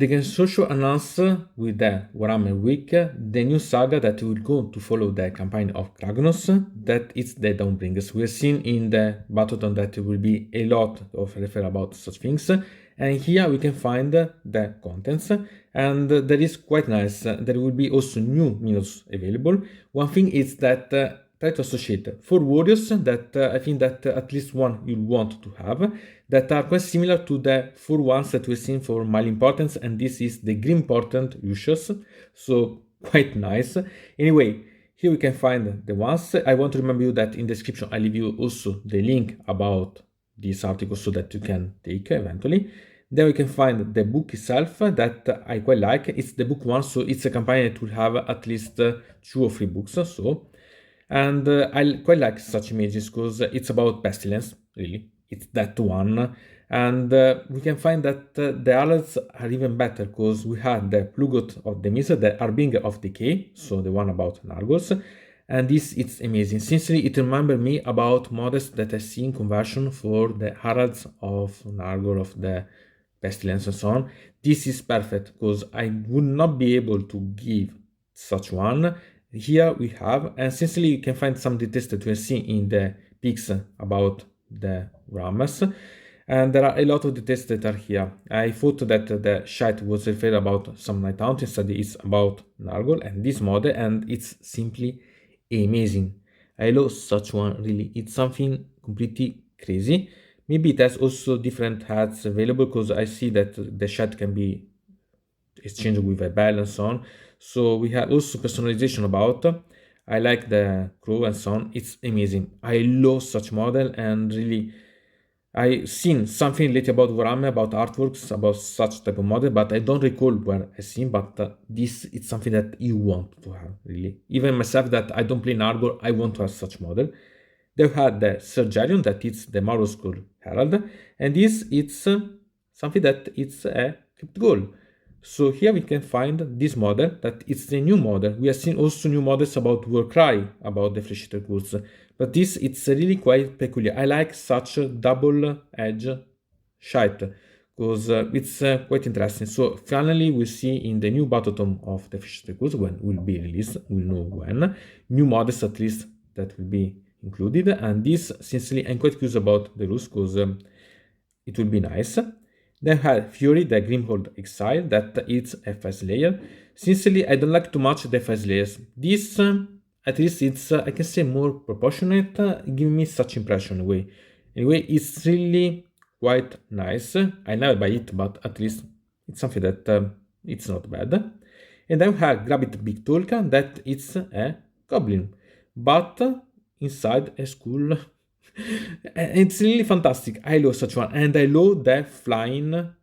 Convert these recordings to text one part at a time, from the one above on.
They can also announce with the Warhammer Week the new saga that will go to follow the campaign of Kragnos, that is the Dawnbringers. We have seen in the Battleton that there will be a lot of refer about such things, and here we can find the contents, and that is quite nice. There will be also new minions available. One thing is that try to associate 4 warriors that I think that at least one you'll want to have, that are quite similar to the 4 ones that we've seen for Mile Importance, and this is the Green Important Lucius, so quite nice. Anyway, here we can find the ones. I want to remember you that in the description I leave you also the link about this article so that you can take eventually. Then we can find the book itself that I quite like. It's the book 1, so it's a campaign that will have at least 2 or 3 books. And I quite like such images because it's about pestilence, really. It's that one. And we can find that the Heralds are even better because we have the Plugot of the Misa, the Harbinger of Decay, so the one about Nargos. And this, it's amazing. Sincerely, it reminded me about models that I see in conversion for the Heralds of Nargor, of the Pestilence and so on. This is perfect because I would not be able to give such one. Here we have, and sincerely you can find some details that we have seen in the pics about the Ramas, and there are a lot of details that are here. I thought that the shite was referred about some Night Out, instead it's about Nargol and this model, and it's simply amazing. I love such one, really. It's something completely crazy. Maybe it has also different hats available because I see that the shite can be exchanged with a bell and so on. So we have also personalization about. I like the crew and so on. It's amazing. I love such model, and really I've seen something lately about Warhammer, about artworks, about such type of model, but I don't recall where I've seen, but this is something that you want to have, really. Even myself that I don't play Nargol, I want to have such model. They had the Sergerion, that is the Marrow Skull Herald, and this it's something that it's a crypt goal. So here we can find this model, that it's the new model. We have seen also new models about Warcry, about the Flesh Eater Curse, but this it's really quite peculiar. I like such double edge shite because it's quite interesting. So finally we see in the new Battle Tome of the Flesh Eater Curse, when it will be released, we'll know when, new models at least that will be included, and this, sincerely, I'm quite curious about the rules because it will be nice. Then we have Fury, the Grimhold Exile, that it's a 5 layer. Sincerely, I don't like too much the 5 layers. This, at least it's, I can say, more proportionate, giving me such impression anyway. Anyway, it's really quite nice. I never buy it, but at least it's something that it's not bad. And then we have Grabbit Big Tulka, that it's a Goblin, but inside a school. It's really fantastic. I love such one, and I love the flying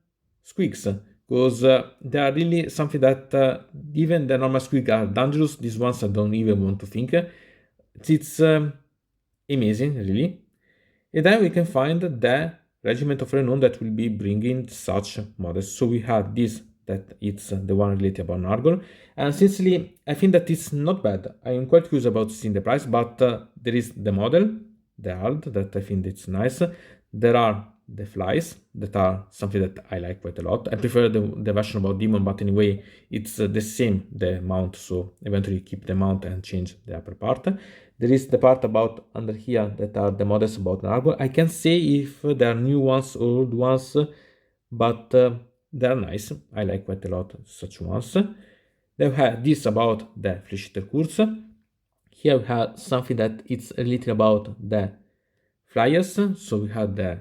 squigs because they are really something that even the normal squig are dangerous. These ones I don't even want to think. It's amazing, really. And then we can find the Regiment of Renown that will be bringing such models. So we have this, that it's the one related about Nargol, and sincerely I think that it's not bad. I am quite curious about seeing the price, but there is the model, the art, that I think it's nice. There are the flies that are something that I like quite a lot. I prefer the version about demon, but anyway it's the same, the mount, so eventually keep the mount and change the upper part. There is the part about under here that are the models about Nargol. I can't say if there are new ones or old ones, but they are nice. I like quite a lot such ones. Then we have this about the Flesh Eater Curse. Here we have something that it's a little about the flyers. So we have the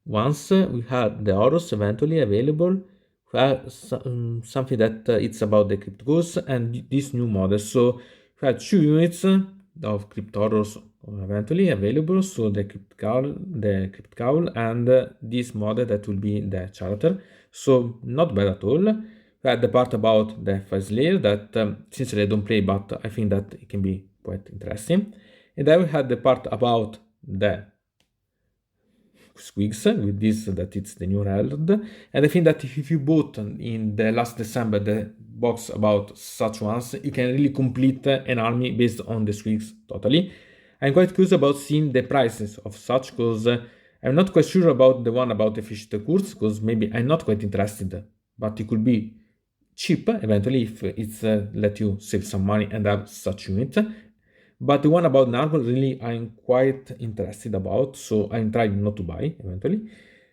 ones, we have the Horus eventually available. We have something that it's about the Crypt Ghosts and this new model. So we have 2 units of Crypt Horrors eventually available. So the Crypt Cowl, and this model that will be the Charter. So not bad at all. We had the part about the 5 layer that since I don't play, but I think that it can be quite interesting. And then we had the part about the squigs with this, that it's the new Herald. And I think that if you bought in the last December the box about such ones, you can really complete an army based on the squigs totally. I'm quite curious about seeing the prices of such, because I'm not quite sure about the one about the Flesh Eater Curse, because maybe I'm not quite interested but it could be cheap eventually if it's let you save some money and have such unit. But the one about Nargon really I'm quite interested about, so I'm trying not to buy eventually.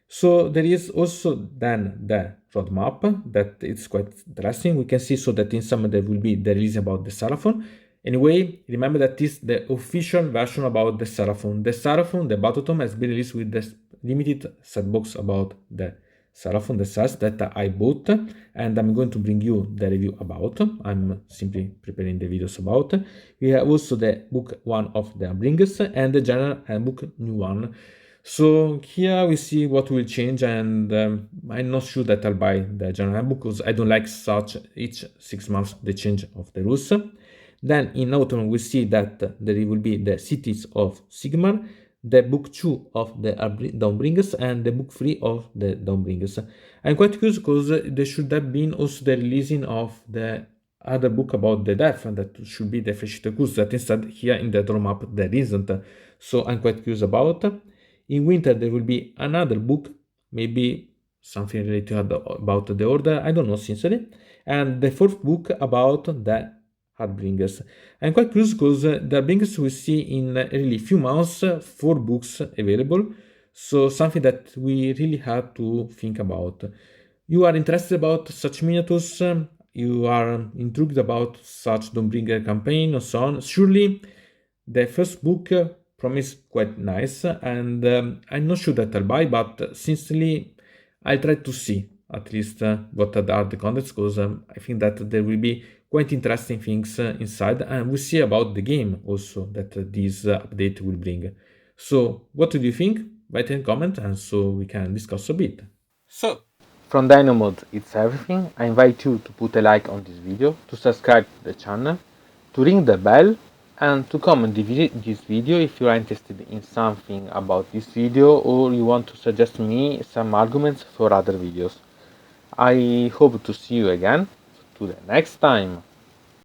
So there is also then the roadmap that it's quite interesting. We can see so that in summer there will be the release about the Seraphon. Anyway, remember that this is the official version about the Seraphon. The Seraphon, the Battletome, has been released with the limited set box about the Seraphon, the sets that I bought, and I'm going to bring you the review about. I'm simply preparing the videos about. We have also the book 1 of the Bringers and the general handbook new one. So here we see what will change, and I'm not sure that I'll buy the general handbook because I don't like such each 6 months the change of the rules. Then in autumn we see that there will be the Cities of Sigmar, the book 2 of the Dawnbringers and the book 3 of the Dawnbringers. I'm quite curious because there should have been also the releasing of the other book about the death, and that should be the Frescite Curse, that instead here in the roadmap there isn't. So I'm quite curious about. In winter there will be another book, maybe something related about the order, I don't know sincerely, and the fourth book about the Heartbringers. I'm quite curious because the Heartbringers we see in really few months 4 books available, so something that we really have to think about. You are interested about such miniatures, you are intrigued about such Dawnbringer campaign or so on. Surely the first book promised quite nice, and I'm not sure that I'll buy, but sincerely I'll try to see at least what are the contents, because I think that there will be quite interesting things inside, and we'll see about the game also that this update will bring. So what do you think? Write in comment and so we can discuss a bit. So from Dino Mode it's everything. I invite you to put a like on this video, to subscribe to the channel, to ring the bell, and to comment this video if you are interested in something about this video or you want to suggest me some arguments for other videos. I hope to see you again to the next time.